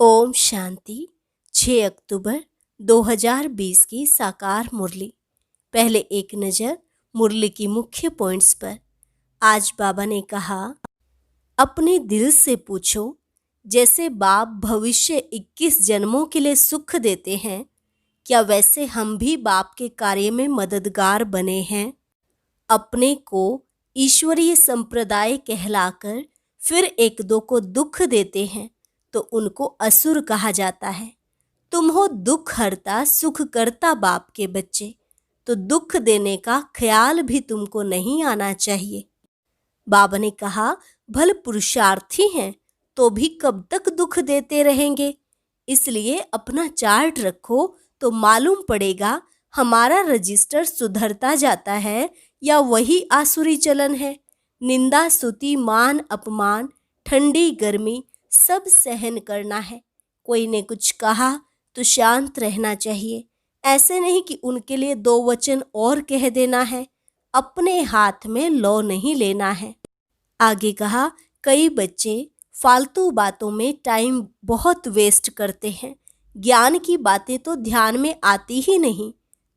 ओम शांति। 6 अक्टूबर 2020 की साकार मुरली। पहले एक नज़र मुरली की मुख्य पॉइंट्स पर। आज बाबा ने कहा, अपने दिल से पूछो, जैसे बाप भविष्य 21 जन्मों के लिए सुख देते हैं, क्या वैसे हम भी बाप के कार्य में मददगार बने हैं? अपने को ईश्वरीय संप्रदाय कहलाकर फिर एक दो को दुख देते हैं तो उनको असुर कहा जाता है। तुम हो दुख हरता सुख करता बाप के बच्चे, तो दुख देने का ख्याल भी तुमको नहीं आना चाहिए। बाबा ने कहा, भल पुरुषार्थी हैं तो भी कब तक दुख देते रहेंगे। इसलिए अपना चार्ट रखो तो मालूम पड़ेगा हमारा रजिस्टर सुधरता जाता है या वही आसुरी चलन है। निंदा स्तुति मान अपमान ठंडी गर्मी सब सहन करना है। कोई ने कुछ कहा तो शांत रहना चाहिए। ऐसे नहीं कि उनके लिए 2 वचन और कह देना है। अपने हाथ में लौ नहीं लेना है। आगे कहा, कई बच्चे फालतू बातों में टाइम बहुत वेस्ट करते हैं। ज्ञान की बातें तो ध्यान में आती ही नहीं।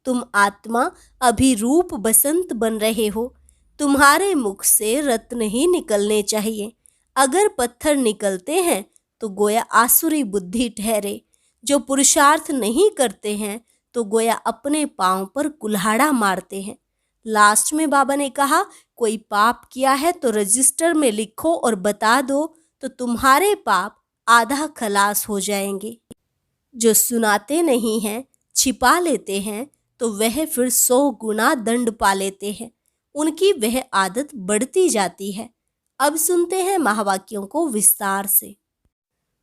तुम आत्मा अभी रूप बसंत बन रहे हो। तुम्हारे मुख से रत्न ही निकलने चाहिए। अगर पत्थर निकलते हैं तो गोया आसुरी बुद्धि ठहरे। जो पुरुषार्थ नहीं करते हैं तो गोया अपने पांव पर कुल्हाड़ा मारते हैं। लास्ट में बाबा ने कहा, कोई पाप किया है तो रजिस्टर में लिखो और बता दो, तो तुम्हारे पाप आधा खलास हो जाएंगे। जो सुनाते नहीं हैं, छिपा लेते हैं, तो वह फिर 100 गुना दंड पा लेते हैं। उनकी वह आदत बढ़ती जाती है। अब सुनते हैं महावाक्यों को विस्तार से।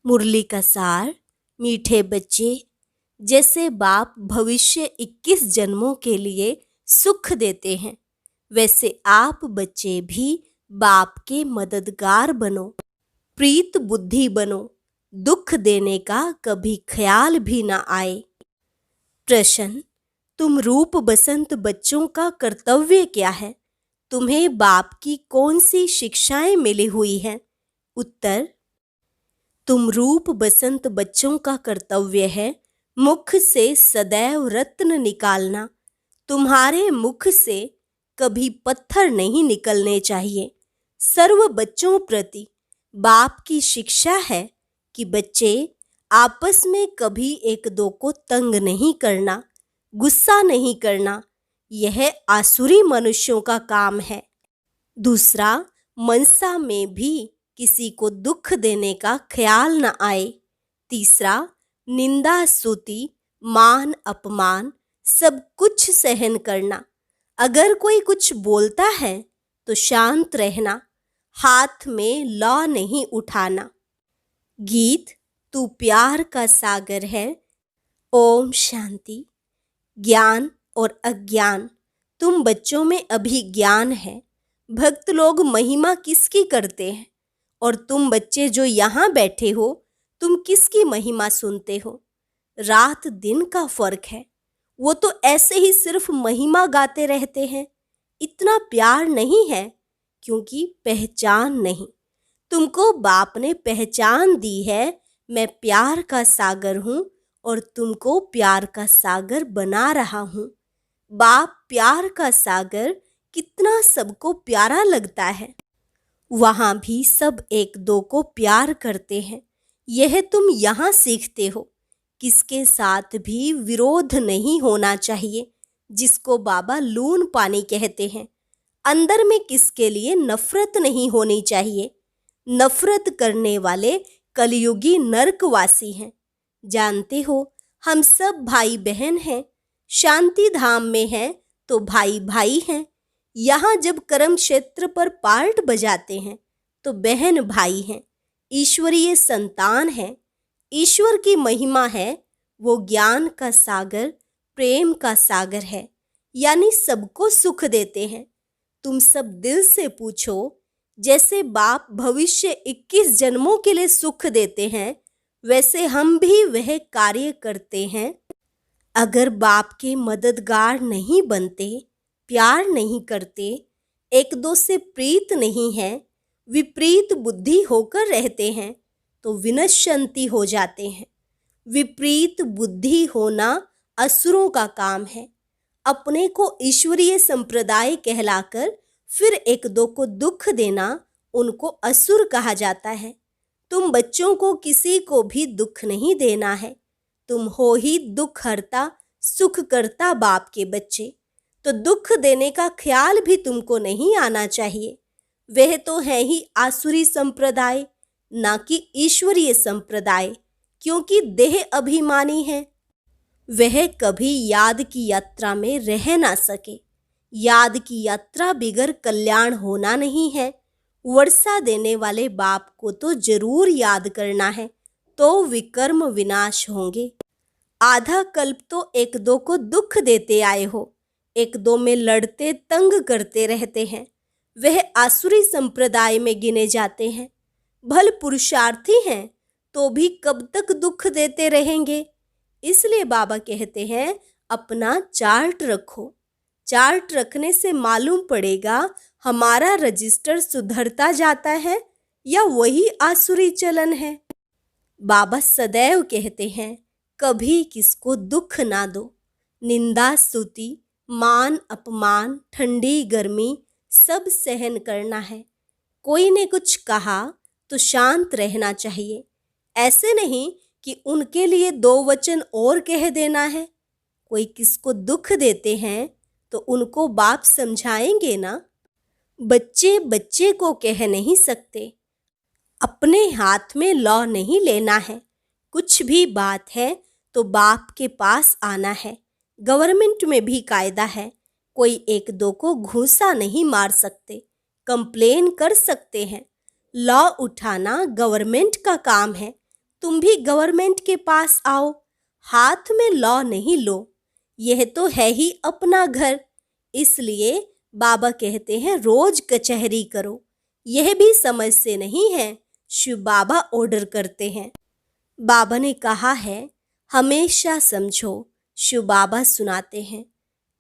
मुरली का सार। मीठे बच्चे, जैसे बाप भविष्य 21 जन्मों के लिए सुख देते हैं, वैसे आप बच्चे भी बाप के मददगार बनो। प्रीत बुद्धि बनो। दुख देने का कभी ख्याल भी ना आए। प्रश्न, तुम रूप बसंत बच्चों का कर्तव्य क्या है? तुम्हें बाप की कौन सी शिक्षाएं मिली हुई हैं? उत्तर, तुम रूप बसंत बच्चों का कर्तव्य है मुख से सदैव रत्न निकालना। तुम्हारे मुख से कभी पत्थर नहीं निकलने चाहिए। सर्व बच्चों प्रति बाप की शिक्षा है कि बच्चे आपस में कभी एक दो को तंग नहीं करना, गुस्सा नहीं करना। यह आसुरी मनुष्यों का काम है। दूसरा, मनसा में भी किसी को दुख देने का ख्याल न आए। तीसरा, निंदा स्तुति मान अपमान सब कुछ सहन करना। अगर कोई कुछ बोलता है तो शांत रहना। हाथ में लौ नहीं उठाना। गीत, तू प्यार का सागर है। ओम शांति। ज्ञान और अज्ञान, तुम बच्चों में अभी ज्ञान है। भक्त लोग महिमा किसकी करते हैं? और तुम बच्चे जो यहाँ बैठे हो, तुम किसकी महिमा सुनते हो? रात दिन का फर्क है। वो तो ऐसे ही सिर्फ महिमा गाते रहते हैं। इतना प्यार नहीं है क्योंकि पहचान नहीं। तुमको बाप ने पहचान दी है। मैं प्यार का सागर हूँ और तुमको प्यार का सागर बना रहा हूँ। बाप प्यार का सागर कितना सबको प्यारा लगता है। वहाँ भी सब एक दो को प्यार करते हैं। यह तुम यहाँ सीखते हो। किसके साथ भी विरोध नहीं होना चाहिए, जिसको बाबा लून पानी कहते हैं। अंदर में किसके लिए नफरत नहीं होनी चाहिए। नफरत करने वाले कलयुगी नरकवासी हैं। जानते हो, हम सब भाई बहन हैं। शांति धाम में हैं तो भाई भाई हैं। यहाँ जब कर्म क्षेत्र पर पार्ट बजाते हैं तो बहन भाई हैं। ईश्वरीय संतान हैं। ईश्वर की महिमा है। वो ज्ञान का सागर, प्रेम का सागर है, यानी सबको सुख देते हैं। तुम सब दिल से पूछो, जैसे बाप भविष्य 21 जन्मों के लिए सुख देते हैं, वैसे हम भी वह कार्य करते हैं। अगर बाप के मददगार नहीं बनते, प्यार नहीं करते, एक दो से प्रीत नहीं है, विपरीत बुद्धि होकर रहते हैं, तो विनश्यन्ति हो जाते हैं। विपरीत बुद्धि होना असुरों का काम है। अपने को ईश्वरीय संप्रदाय कहलाकर फिर एक दो को दुख देना उनको असुर कहा जाता है। तुम बच्चों को किसी को भी दुख नहीं देना है। तुम हो ही दुख हरता सुख करता बाप के बच्चे, तो दुख देने का ख्याल भी तुमको नहीं आना चाहिए। वह तो है ही आसुरी संप्रदाय, ना कि ईश्वरीय संप्रदाय, क्योंकि देह अभिमानी है। वह कभी याद की यात्रा में रह ना सके। याद की यात्रा बिगर कल्याण होना नहीं है। वर्षा देने वाले बाप को तो जरूर याद करना है, तो विकर्म विनाश होंगे। आधा कल्प तो एक दो को दुख देते आए हो, एक दो में लड़ते तंग करते रहते हैं। वह आसुरी संप्रदाय में गिने जाते हैं। भल पुरुषार्थी हैं तो भी कब तक दुख देते रहेंगे। इसलिए बाबा कहते हैं अपना चार्ट रखो। चार्ट रखने से मालूम पड़ेगा हमारा रजिस्टर सुधरता जाता है या वही आसुरी चलन है। बाबा सदैव कहते हैं कभी किसको दुख ना दो। निंदा स्तुति मान अपमान ठंडी गर्मी सब सहन करना है। कोई ने कुछ कहा तो शांत रहना चाहिए। ऐसे नहीं कि उनके लिए दो वचन और कह देना है। कोई किसको दुख देते हैं तो उनको बाप समझाएंगे ना। बच्चे बच्चे को कह नहीं सकते। अपने हाथ में लॉ नहीं लेना है। कुछ भी बात है तो बाप के पास आना है। गवर्नमेंट में भी कायदा है, कोई एक दो को घूंसा नहीं मार सकते। कंप्लेन कर सकते हैं। लॉ उठाना गवर्नमेंट का काम है। तुम भी गवर्नमेंट के पास आओ। हाथ में लॉ नहीं लो। यह तो है ही अपना घर। इसलिए बाबा कहते हैं रोज कचहरी करो। यह भी समझ से नहीं है, शिव बाबा ऑर्डर करते हैं। बाबा ने कहा है हमेशा समझो, शिव बाबा सुनाते हैं।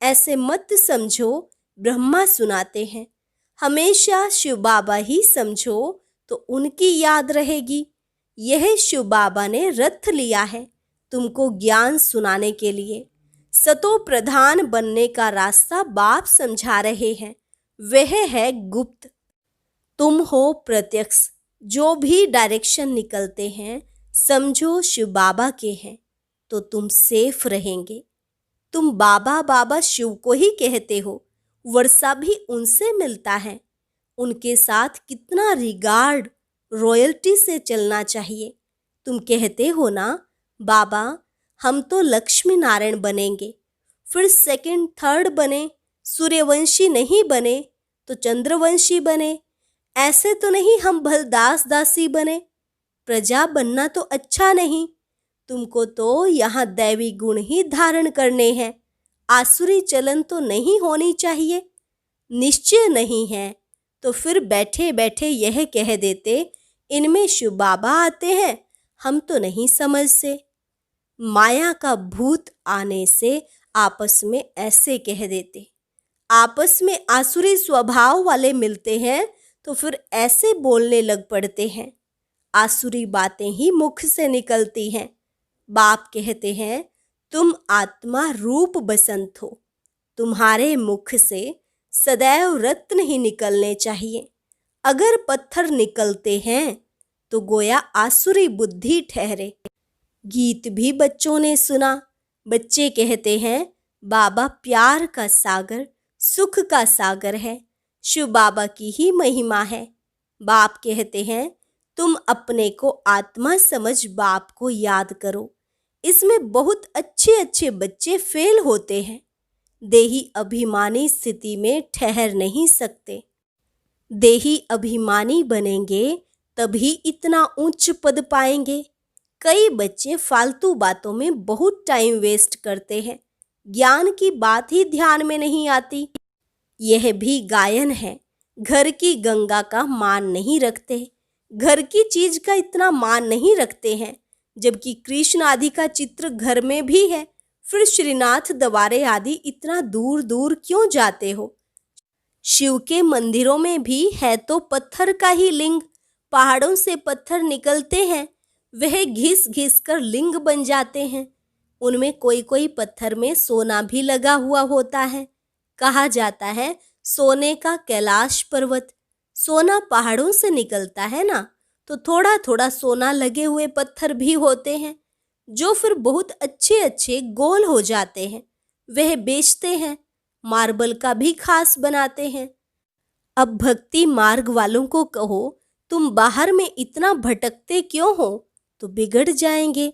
ऐसे मत समझो ब्रह्मा सुनाते हैं। हमेशा शिव बाबा ही समझो तो उनकी याद रहेगी। यह शिव बाबा ने रथ लिया है तुमको ज्ञान सुनाने के लिए। सतो प्रधान बनने का रास्ता बाप समझा रहे हैं, वह है गुप्त। तुम हो प्रत्यक्ष। जो भी डायरेक्शन निकलते हैं समझो शिव बाबा के हैं, तो तुम सेफ रहेंगे। तुम बाबा बाबा शिव को ही कहते हो, वर्षा भी उनसे मिलता है। उनके साथ कितना रिगार्ड रॉयल्टी से चलना चाहिए। तुम कहते हो ना बाबा हम तो लक्ष्मी नारायण बनेंगे, फिर सेकंड थर्ड बने, सूर्यवंशी नहीं बने तो चंद्रवंशी बने। ऐसे तो नहीं हम भलदास दासी बने। प्रजा बनना तो अच्छा नहीं। तुमको तो यहाँ दैवी गुण ही धारण करने हैं। आसुरी चलन तो नहीं होनी चाहिए। निश्चय नहीं है तो फिर बैठे बैठे यह कह देते इनमें शिव बाबा आते हैं, हम तो नहीं समझते। माया का भूत आने से आपस में ऐसे कह देते। आपस में आसुरी स्वभाव वाले मिलते हैं तो फिर ऐसे बोलने लग पड़ते हैं। आसुरी बातें ही मुख से निकलती हैं। बाप कहते हैं तुम आत्मा रूप बसंत हो। तुम्हारे मुख से सदैव रत्न ही निकलने चाहिए। अगर पत्थर निकलते हैं तो गोया आसुरी बुद्धि ठहरे। गीत भी बच्चों ने सुना। बच्चे कहते हैं बाबा प्यार का सागर सुख का सागर है। शिव बाबा की ही महिमा है। बाप कहते हैं तुम अपने को आत्मा समझ बाप को याद करो। इसमें बहुत अच्छे अच्छे बच्चे फेल होते हैं। देही अभिमानी स्थिति में ठहर नहीं सकते। देही अभिमानी बनेंगे तभी इतना उच्च पद पाएंगे। कई बच्चे फालतू बातों में बहुत टाइम वेस्ट करते हैं। ज्ञान की बात ही ध्यान में नहीं आती। यह भी गायन है। घर की गंगा का मान नहीं रखते। घर की चीज का इतना मान नहीं रखते हैं, जबकि कृष्ण आदि का चित्र घर में भी है। फिर श्रीनाथ द्वारे आदि इतना दूर दूर क्यों जाते हो? शिव के मंदिरों में भी है तो पत्थर का ही लिंग। पहाड़ों से पत्थर निकलते हैं, वह घिस घिस कर लिंग बन जाते हैं। उनमें कोई कोई पत्थर में सोना भी लगा हुआ होता है। कहा जाता है सोने का कैलाश पर्वत। सोना पहाड़ों से निकलता है ना, तो थोड़ा थोड़ा सोना लगे हुए पत्थर भी होते हैं, जो फिर बहुत अच्छे अच्छे गोल हो जाते हैं। वह बेचते हैं, मार्बल का भी खास बनाते हैं। अब भक्ति मार्ग वालों को कहो, तुम बाहर में इतना भटकते क्यों हो, तो बिगड़ जाएंगे।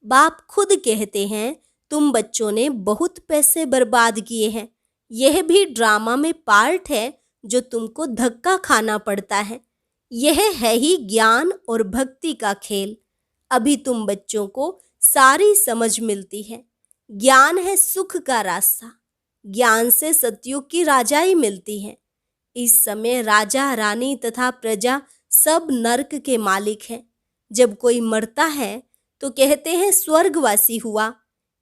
बाप खुद कहते हैं, तुम बच्चों ने बहुत पैसे बर्बाद किए हैं। यह भी ड्रामा में पार्ट है जो तुमको धक्का खाना पड़ता है। यह है ही ज्ञान और भक्ति का खेल। अभी तुम बच्चों को सारी समझ मिलती है। ज्ञान है सुख का रास्ता। ज्ञान से सतयुग की राजाई मिलती है। इस समय राजा रानी तथा प्रजा सब नरक के मालिक हैं। जब कोई मरता है तो कहते हैं स्वर्गवासी हुआ।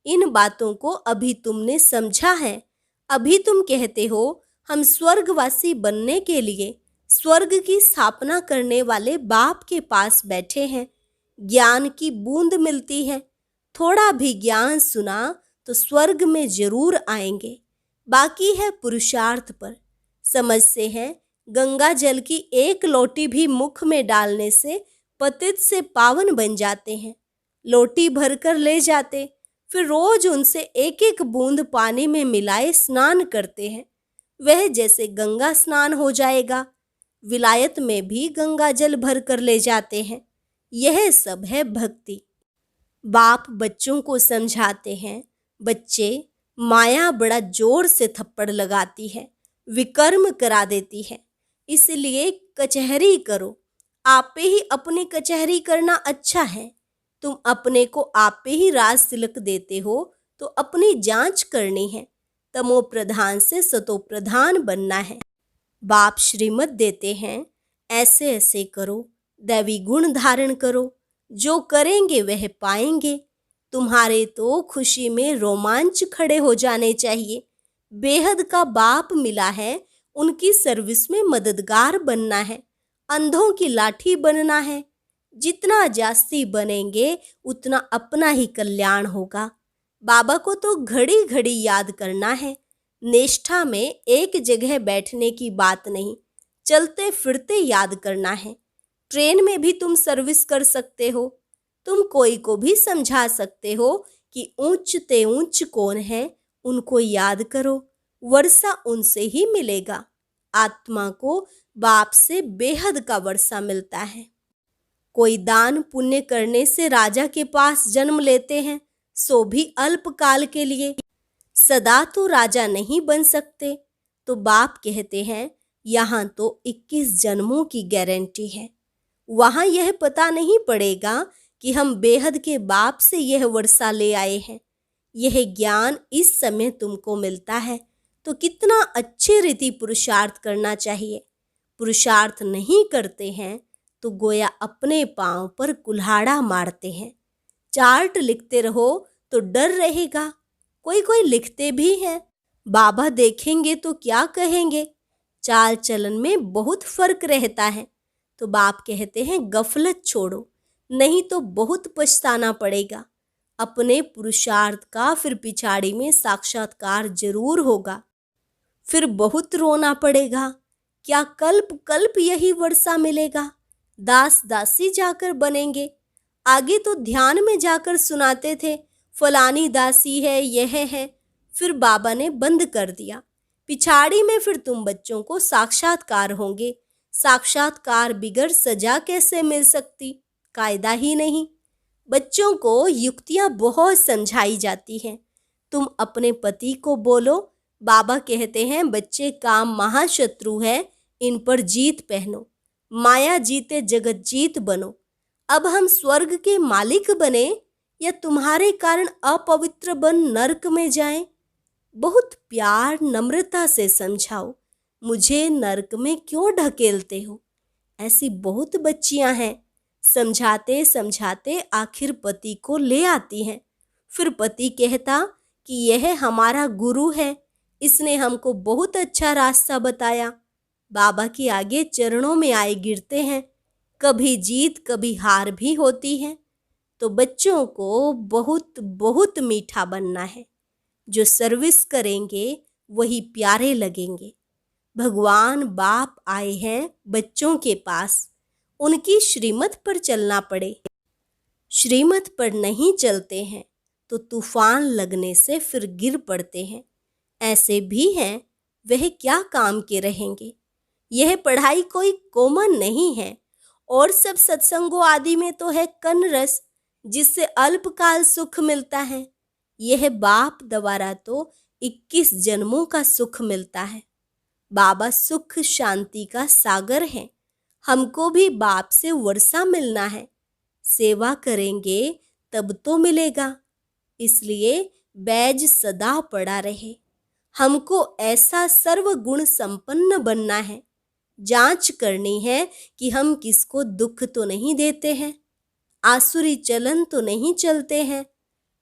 इन बातों को अभी तुमने समझा है। अभी तुम कहते हो हम स्वर्गवासी बनने के लिए स्वर्ग की स्थापना करने वाले बाप के पास बैठे हैं। ज्ञान की बूंद मिलती है। थोड़ा भी ज्ञान सुना तो स्वर्ग में जरूर आएंगे। बाकी है पुरुषार्थ पर। समझते हैं गंगा जल की एक लोटी भी मुख में डालने से पतित से पावन बन जाते हैं। लोटी भरकर ले जाते, फिर रोज उनसे एक एक बूंद पानी में मिलाए स्नान करते हैं। वह जैसे गंगा स्नान हो जाएगा। विलायत में भी गंगा जल भरकर ले जाते हैं। यह सब है भक्ति। बाप बच्चों को समझाते हैं, बच्चे, माया बड़ा जोर से थप्पड़ लगाती है, विकर्म करा देती है। इसलिए कचहरी करो। आपे ही अपनी कचहरी करना अच्छा है। तुम अपने को आपे ही राज तिलक देते हो तो अपनी जांच करनी है। तमो प्रधान से सतो प्रधान बनना है। बाप श्रीमत देते हैं, ऐसे ऐसे करो, दैवी गुण धारण करो। जो करेंगे वह पाएंगे। तुम्हारे तो खुशी में रोमांच खड़े हो जाने चाहिए। बेहद का बाप मिला है, उनकी सर्विस में मददगार बनना है। अंधों की लाठी बनना है। जितना जास्ती बनेंगे उतना अपना ही कल्याण होगा। बाबा को तो घड़ी घड़ी याद करना है। निष्ठा में एक जगह बैठने की बात नहीं, चलते फिरते याद करना है। ट्रेन में भी तुम सर्विस कर सकते हो। तुम कोई को भी समझा सकते हो कि ऊंच ते ऊंच कौन है, उनको याद करो। वर्षा उनसे ही मिलेगा। आत्मा को बाप से बेहद का वर्षा मिलता है। कोई दान पुण्य करने से राजा के पास जन्म लेते हैं, सो भी अल्पकाल के लिए। सदा तो राजा नहीं बन सकते। तो बाप कहते हैं, यहाँ तो 21 जन्मों की गारंटी है। वहां यह पता नहीं पड़ेगा कि हम बेहद के बाप से यह वर्षा ले आए हैं। यह ज्ञान इस समय तुमको मिलता है तो कितना अच्छे रीति पुरुषार्थ करना चाहिए। पुरुषार्थ नहीं करते हैं तो गोया अपने पांव पर कुल्हाड़ा मारते हैं। चार्ट लिखते रहो तो डर रहेगा। कोई कोई लिखते भी हैं, बाबा देखेंगे तो क्या कहेंगे। चाल चलन में बहुत फर्क रहता है। तो बाप कहते हैं गफलत छोड़ो, नहीं तो बहुत पछताना पड़ेगा। अपने पुरुषार्थ का फिर पिछाड़ी में साक्षात्कार जरूर होगा। फिर बहुत रोना पड़ेगा। क्या कल्प कल्प यही वर्षा मिलेगा। दास दासी जाकर बनेंगे। आगे तो ध्यान में जाकर सुनाते थे, फलानी दासी है, यह है। फिर बाबा ने बंद कर दिया। पिछाड़ी में फिर तुम बच्चों को साक्षात्कार होंगे। साक्षात्कार बिगर सजा कैसे मिल सकती, कायदा ही नहीं। बच्चों को युक्तियां बहुत समझाई जाती हैं। तुम अपने पति को बोलो, बाबा कहते हैं बच्चे काम महाशत्रु है, इन पर जीत पहनो। माया जीते जगत जीत बनो। अब हम स्वर्ग के मालिक बने या तुम्हारे कारण अपवित्र बन नरक में जाएं? बहुत प्यार नम्रता से समझाओ, मुझे नरक में क्यों ढकेलते हो। ऐसी बहुत बच्चियां हैं। समझाते समझाते आखिर पति को ले आती हैं। फिर पति कहता कि यह हमारा गुरु है, इसने हमको बहुत अच्छा रास्ता बताया। बाबा के आगे चरणों में आए गिरते हैं। कभी जीत कभी हार भी होती है। तो बच्चों को बहुत बहुत मीठा बनना है। जो सर्विस करेंगे वही प्यारे लगेंगे। भगवान बाप आए हैं बच्चों के पास, उनकी श्रीमत पर चलना पड़े। श्रीमत पर नहीं चलते हैं तो तूफान लगने से फिर गिर पड़ते हैं। ऐसे भी हैं, वह क्या काम के रहेंगे। यह पढ़ाई कोई कॉमन नहीं है, और सब सत्संगों आदि में तो है कन रस, जिससे अल्पकाल सुख मिलता है। यह बाप द्वारा तो 21 जन्मों का सुख मिलता है। बाबा सुख शांति का सागर है। हमको भी बाप से वर्षा मिलना है। सेवा करेंगे तब तो मिलेगा। इसलिए बैज सदा पड़ा रहे। हमको ऐसा सर्वगुण संपन्न बनना है। जांच करनी है कि हम किसको दुख तो नहीं देते हैं, आसुरी चलन तो नहीं चलते हैं।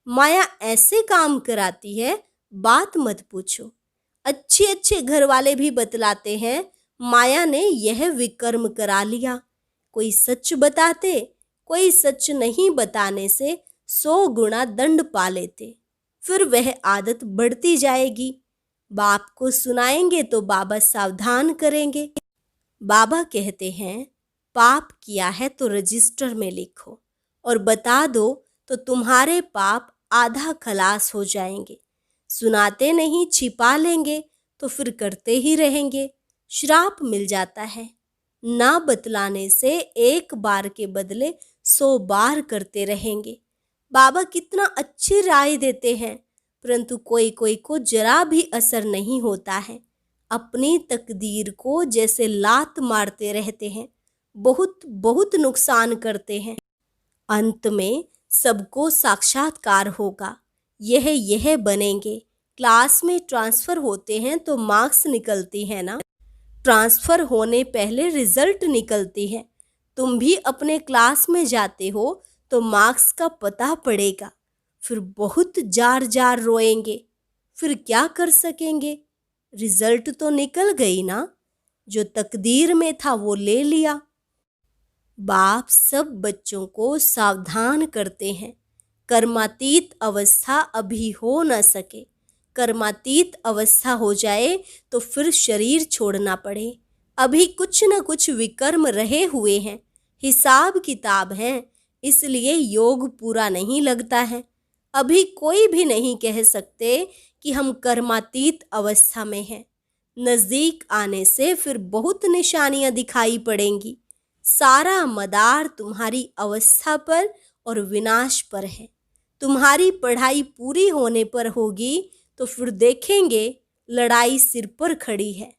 माया ऐसे काम कराती है, बात मत पूछो। अच्छे अच्छे घर वाले भी बतलाते हैं, माया ने यह विकर्म करा लिया। कोई सच बताते, कोई सच नहीं बताने से 100 गुना दंड पा लेते। फिर वह आदत बढ़ती जाएगी। बाप को सुनाएंगे तो बाबा सावधान करेंगे। बाबा कहते हैं, पाप किया है तो रजिस्टर में लिखो और बता दो तो तुम्हारे पाप आधा खलास हो जाएंगे। सुनाते नहीं, छिपा लेंगे तो फिर करते ही रहेंगे। श्राप मिल जाता है। ना बतलाने से एक बार के बदले 100 बार करते रहेंगे। बाबा कितना अच्छी राय देते हैं, परंतु कोई कोई को जरा भी असर नहीं होता है। अपनी तकदीर को जैसे लात मारते रहते हैं, बहुत बहुत नुकसान करते हैं। अंत में सबको साक्षात्कार होगा। यह बनेंगे। क्लास में ट्रांसफर होते हैं तो मार्क्स निकलती है ना। ट्रांसफर होने पहले रिजल्ट निकलती है। तुम भी अपने क्लास में जाते हो तो मार्क्स का पता पड़ेगा। फिर बहुत जार जार रोएंगे। फिर क्या कर सकेंगे। रिजल्ट तो निकल गई ना। जो तकदीर में था वो ले लिया। बाप सब बच्चों को सावधान करते हैं। कर्मातीत अवस्था अभी हो न सके। कर्मातीत अवस्था हो जाए तो फिर शरीर छोड़ना पड़े। अभी कुछ न कुछ विकर्म रहे हुए हैं, हिसाब किताब हैं, इसलिए योग पूरा नहीं लगता है। अभी कोई भी नहीं कह सकते कि हम कर्मातीत अवस्था में हैं। नजदीक आने से फिर बहुत निशानियां दिखाई पड़ेंगी। सारा मदार तुम्हारी अवस्था पर और विनाश पर है। तुम्हारी पढ़ाई पूरी होने पर होगी तो फिर देखेंगे लड़ाई सिर पर खड़ी है।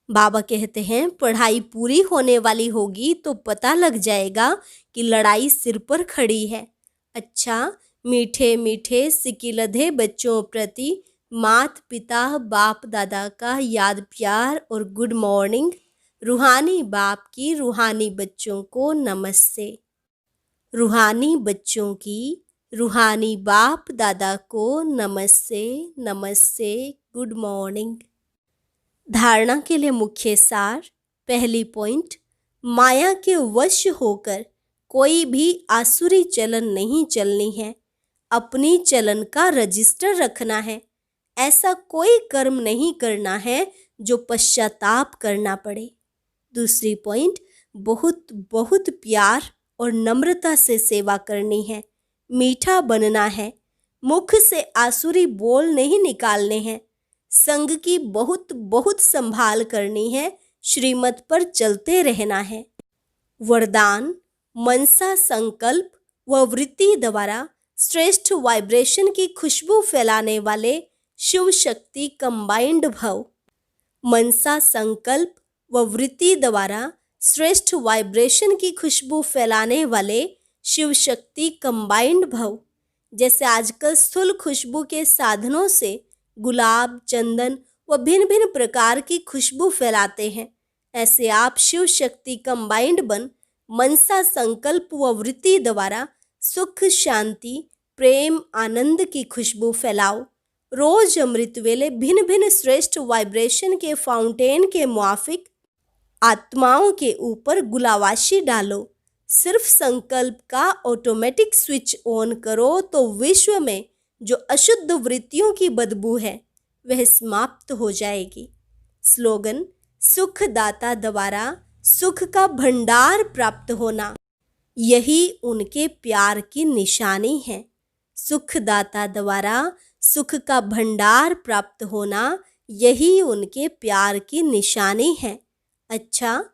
बाबा कहते हैं, पढ़ाई पूरी होने वाली होगी तो पता लग जाएगा कि लड़ाई सिर पर खड़ी है। अच्छा, मीठे मीठे सिकिलधे बच्चों प्रति मात पिता बाप दादा का याद प्यार और गुड मॉर्निंग। रूहानी बाप की रूहानी बच्चों को नमस्ते। रूहानी बच्चों की रूहानी बाप दादा को नमस्ते नमस्ते, गुड मॉर्निंग। धारणा के लिए मुख्य सार। पहली पॉइंट, माया के वश होकर कोई भी आसुरी चलन नहीं चलनी है। अपनी चलन का रजिस्टर रखना है। ऐसा कोई कर्म नहीं करना है जो पश्चाताप करना पड़े। दूसरी पॉइंट, बहुत बहुत प्यार और नम्रता से सेवा करनी है। मीठा बनना है। मुख से आसुरी बोल नहीं निकालने हैं। संग की बहुत बहुत संभाल करनी है। श्रीमत पर चलते रहना है। वरदान, मनसा संकल्प व वृत्ति द्वारा श्रेष्ठ वाइब्रेशन की खुशबू फैलाने वाले शिव शक्ति कंबाइंड भव। मनसा संकल्प व वृत्ति द्वारा श्रेष्ठ वाइब्रेशन की खुशबू फैलाने वाले शिव शक्ति कंबाइंड भव। जैसे आजकल स्थूल खुशबू के साधनों से गुलाब, चंदन व भिन्न भिन्न प्रकार की खुशबू फैलाते हैं, ऐसे आप शिव शक्ति कंबाइंड बन मनसा संकल्प व वृत्ति द्वारा सुख, शांति, प्रेम, आनंद की खुशबू फैलाओ। रोज अमृत वेले भिन्न भिन्न श्रेष्ठ वाइब्रेशन के फाउंटेन के मुआफिक आत्माओं के ऊपर गुलावाशी डालो। सिर्फ संकल्प का ऑटोमेटिक स्विच ऑन करो तो विश्व में जो अशुद्ध वृत्तियों की बदबू है वह समाप्त हो जाएगी। स्लोगन: सुखदाता द्वारा सुख का भंडार प्राप्त होना, यही उनके प्यार की निशानी है। सुखदाता द्वारा सुख का भंडार प्राप्त होना, यही उनके प्यार की निशानी है। अच्छा,